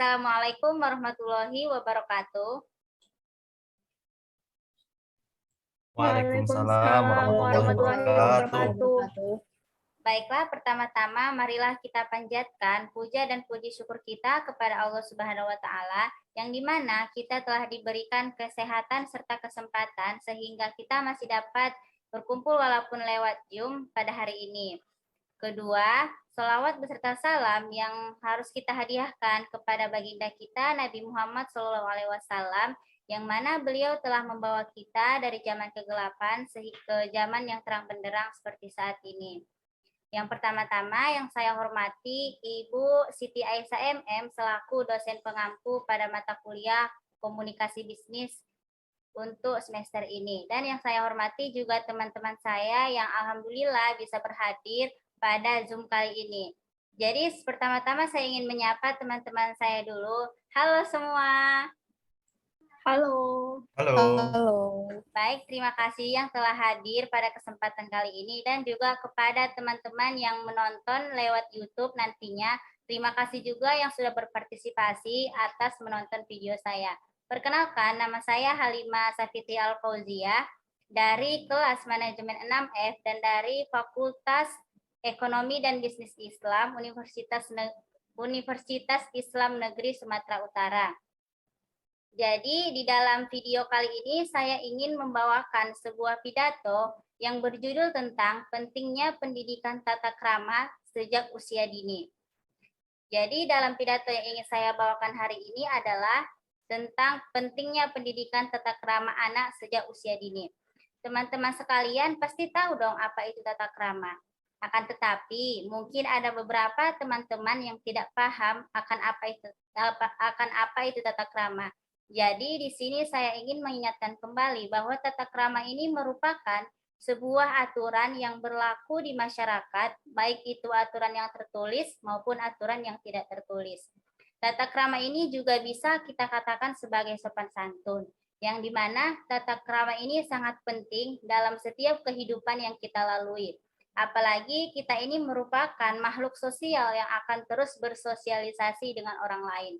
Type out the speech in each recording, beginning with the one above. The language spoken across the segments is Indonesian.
Assalamualaikum warahmatullahi wabarakatuh. Waalaikumsalam warahmatullahi warahmatullahi wabarakatuh. wabarakatuh. Baiklah, pertama-tama marilah kita panjatkan puja dan puji syukur kita kepada Allah Subhanahu wa taala yang dimana kita telah diberikan kesehatan serta kesempatan sehingga kita masih dapat berkumpul walaupun lewat Zoom pada hari ini. Kedua, sholawat beserta salam yang harus kita hadiahkan kepada baginda kita Nabi Muhammad SAW yang mana beliau telah membawa kita dari zaman kegelapan ke zaman yang terang benderang seperti saat ini. Yang pertama-tama yang saya hormati Ibu Siti Aisyah MM selaku dosen pengampu pada mata kuliah Komunikasi Bisnis untuk semester ini. Dan yang saya hormati juga teman-teman saya yang alhamdulillah bisa berhadir pada Zoom kali ini. Jadi pertama-tama saya ingin menyapa teman-teman saya dulu. Halo semua. Halo. Halo. Baik, terima kasih yang telah hadir pada kesempatan kali ini dan juga kepada teman-teman yang menonton lewat YouTube nantinya. Terima kasih juga yang sudah berpartisipasi atas menonton video saya. Perkenalkan, nama saya Halimah Safitri Al-Fauzia dari kelas manajemen 6F dan dari Fakultas Ekonomi dan Bisnis Islam Universitas Islam Negeri Sumatera Utara. Jadi di dalam video kali ini saya ingin membawakan sebuah pidato yang berjudul tentang pentingnya pendidikan tata krama sejak usia dini. Jadi dalam pidato yang ingin saya bawakan hari ini adalah tentang pentingnya pendidikan tata krama anak sejak usia dini. Teman-teman sekalian pasti tahu dong apa itu tata krama. Akan tetapi mungkin ada beberapa teman-teman yang tidak paham akan apa itu tata krama. Jadi di sini saya ingin mengingatkan kembali bahwa tata krama ini merupakan sebuah aturan yang berlaku di masyarakat, baik itu aturan yang tertulis maupun aturan yang tidak tertulis. Tata krama ini juga bisa kita katakan sebagai sopan santun, yang dimana tata krama ini sangat penting dalam setiap kehidupan yang kita lalui. Apalagi kita ini merupakan makhluk sosial yang akan terus bersosialisasi dengan orang lain.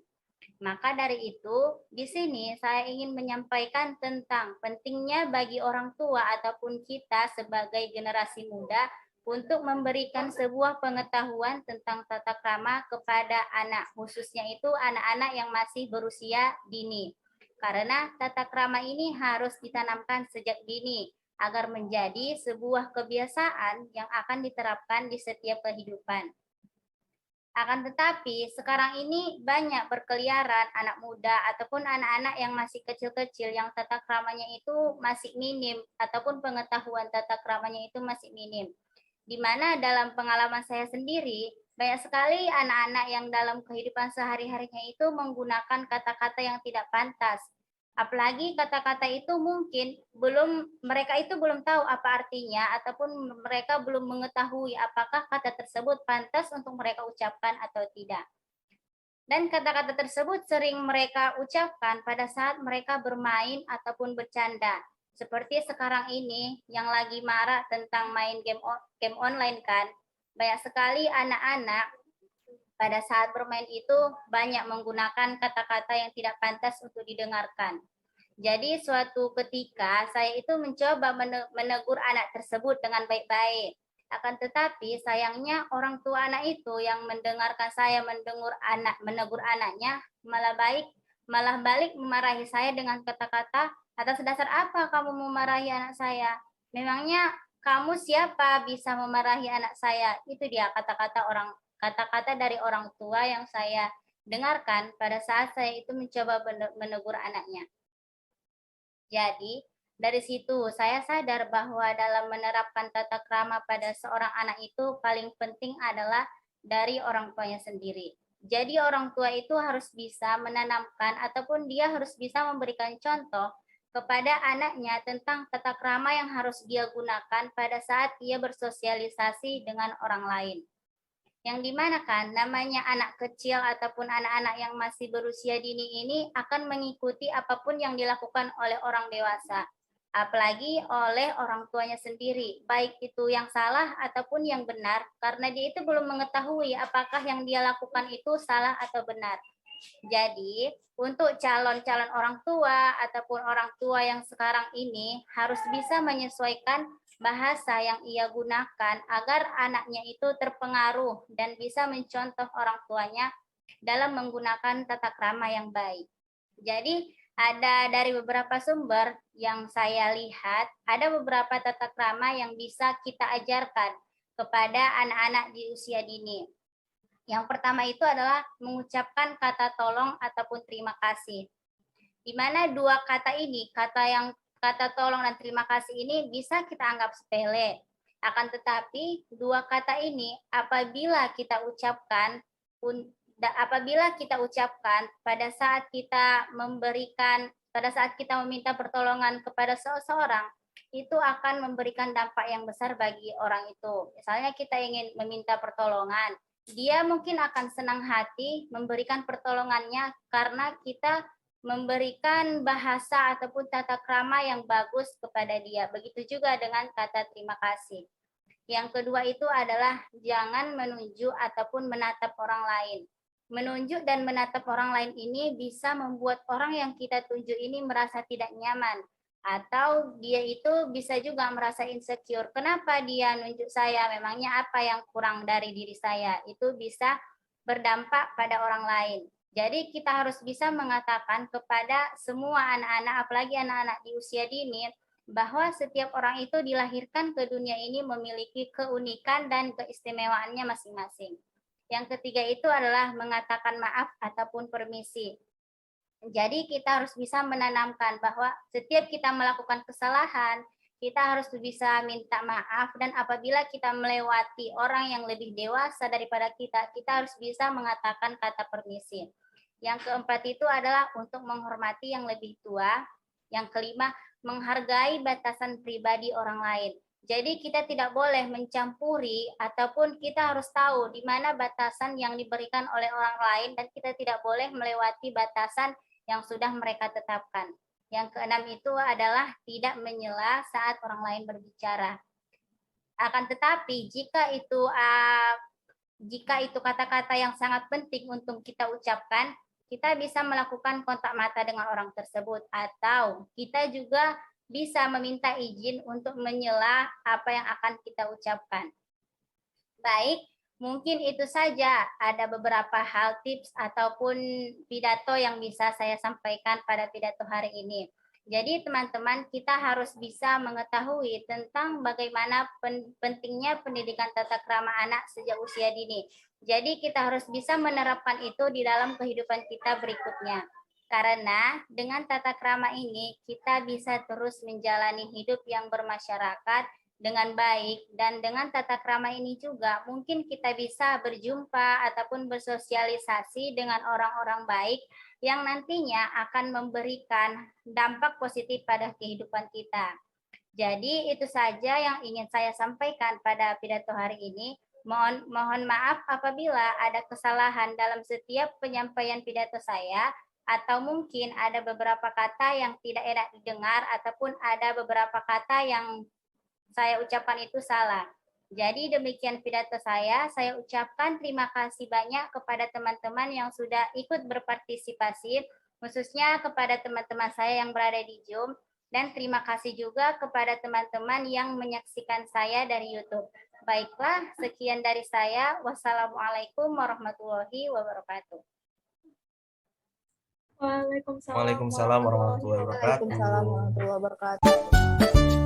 Maka dari itu, di sini saya ingin menyampaikan tentang pentingnya bagi orang tua ataupun kita sebagai generasi muda untuk memberikan sebuah pengetahuan tentang tata krama kepada anak, khususnya itu anak-anak yang masih berusia dini. Karena tata krama ini harus ditanamkan sejak dini agar menjadi sebuah kebiasaan yang akan diterapkan di setiap kehidupan. Akan tetapi sekarang ini banyak berkeliaran anak muda ataupun anak-anak yang masih kecil-kecil yang tata kramanya itu masih minim ataupun pengetahuan tata kramanya itu masih minim. Di mana dalam pengalaman saya sendiri banyak sekali anak-anak yang dalam kehidupan sehari-harinya itu menggunakan kata-kata yang tidak pantas. Apalagi kata-kata itu mungkin mereka itu belum tahu apa artinya ataupun mereka belum mengetahui apakah kata tersebut pantas untuk mereka ucapkan atau tidak. Dan kata-kata tersebut sering mereka ucapkan pada saat mereka bermain ataupun bercanda. Seperti sekarang ini yang lagi marak tentang main game online kan. Banyak sekali anak-anak pada saat bermain itu banyak menggunakan kata-kata yang tidak pantas untuk didengarkan. Jadi suatu ketika saya itu mencoba menegur anak tersebut dengan baik-baik. Akan tetapi sayangnya orang tua anak itu yang mendengarkan saya menegur anaknya malah balik memarahi saya dengan kata-kata, atas dasar apa kamu memarahi anak saya? Memangnya kamu siapa bisa memarahi anak saya? Itu dia kata-kata dari orang tua yang saya dengarkan pada saat saya itu mencoba menegur anaknya. Jadi, dari situ saya sadar bahwa dalam menerapkan tata krama pada seorang anak itu paling penting adalah dari orang tuanya sendiri. Jadi orang tua itu harus bisa menanamkan ataupun dia harus bisa memberikan contoh kepada anaknya tentang tata krama yang harus dia gunakan pada saat ia bersosialisasi dengan orang lain. Yang dimana kan namanya anak kecil ataupun anak-anak yang masih berusia dini ini akan mengikuti apapun yang dilakukan oleh orang dewasa, apalagi oleh orang tuanya sendiri, baik itu yang salah ataupun yang benar, karena dia itu belum mengetahui apakah yang dia lakukan itu salah atau benar. Jadi, untuk calon-calon orang tua ataupun orang tua yang sekarang ini harus bisa menyesuaikan bahasa yang ia gunakan agar anaknya itu terpengaruh dan bisa mencontoh orang tuanya dalam menggunakan tata krama yang baik. Jadi, ada dari beberapa sumber yang saya lihat, ada beberapa tata krama yang bisa kita ajarkan kepada anak-anak di usia dini. Yang pertama itu adalah mengucapkan kata tolong ataupun terima kasih. Di mana dua kata ini, kata tolong dan terima kasih ini bisa kita anggap sepele. Akan tetapi dua kata ini apabila kita ucapkan pada saat kita meminta pertolongan kepada seseorang, itu akan memberikan dampak yang besar bagi orang itu. Misalnya kita ingin meminta pertolongan, dia mungkin akan senang hati memberikan pertolongannya karena kita memberikan bahasa ataupun tata krama yang bagus kepada dia. Begitu juga dengan kata terima kasih. Yang kedua itu adalah jangan menunjuk ataupun menatap orang lain. Menunjuk dan menatap orang lain ini bisa membuat orang yang kita tunjuk ini merasa tidak nyaman. Atau dia itu bisa juga merasa insecure. Kenapa dia nunjuk saya? Memangnya apa yang kurang dari diri saya? Itu bisa berdampak pada orang lain. Jadi kita harus bisa mengatakan kepada semua anak-anak, apalagi anak-anak di usia dini, bahwa setiap orang itu dilahirkan ke dunia ini memiliki keunikan dan keistimewaannya masing-masing. Yang ketiga itu adalah mengatakan maaf ataupun permisi. Jadi kita harus bisa menanamkan bahwa setiap kita melakukan kesalahan, kita harus bisa minta maaf, dan apabila kita melewati orang yang lebih dewasa daripada kita, kita harus bisa mengatakan kata permisi. Yang keempat itu adalah untuk menghormati yang lebih tua. Yang kelima, menghargai batasan pribadi orang lain. Jadi kita tidak boleh mencampuri ataupun kita harus tahu di mana batasan yang diberikan oleh orang lain dan kita tidak boleh melewati batasan yang sudah mereka tetapkan. Yang keenam itu adalah tidak menyela saat orang lain berbicara. Akan tetapi jika itu kata-kata yang sangat penting untuk kita ucapkan, kita bisa melakukan kontak mata dengan orang tersebut atau kita juga bisa meminta izin untuk menyela apa yang akan kita ucapkan. Baik, mungkin itu saja ada beberapa hal tips ataupun pidato yang bisa saya sampaikan pada pidato hari ini. Jadi teman-teman, kita harus bisa mengetahui tentang bagaimana pentingnya pendidikan tata krama anak sejak usia dini. Jadi kita harus bisa menerapkan itu di dalam kehidupan kita berikutnya. Karena dengan tata krama ini kita bisa terus menjalani hidup yang bermasyarakat dengan baik, dan dengan tata krama ini juga mungkin kita bisa berjumpa ataupun bersosialisasi dengan orang-orang baik yang nantinya akan memberikan dampak positif pada kehidupan kita. Jadi itu saja yang ingin saya sampaikan pada pidato hari ini. Mohon maaf apabila ada kesalahan dalam setiap penyampaian pidato saya, atau mungkin ada beberapa kata yang tidak enak didengar ataupun ada beberapa kata yang saya ucapkan itu salah. Jadi demikian pidato saya ucapkan terima kasih banyak kepada teman-teman yang sudah ikut berpartisipasi, khususnya kepada teman-teman saya yang berada di Zoom, dan terima kasih juga kepada teman-teman yang menyaksikan saya dari YouTube. Baiklah, sekian dari saya. Wassalamualaikum warahmatullahi wabarakatuh. Waalaikumsalam warahmatullahi wabarakatuh. Waalaikumsalam warahmatullahi wabarakatuh.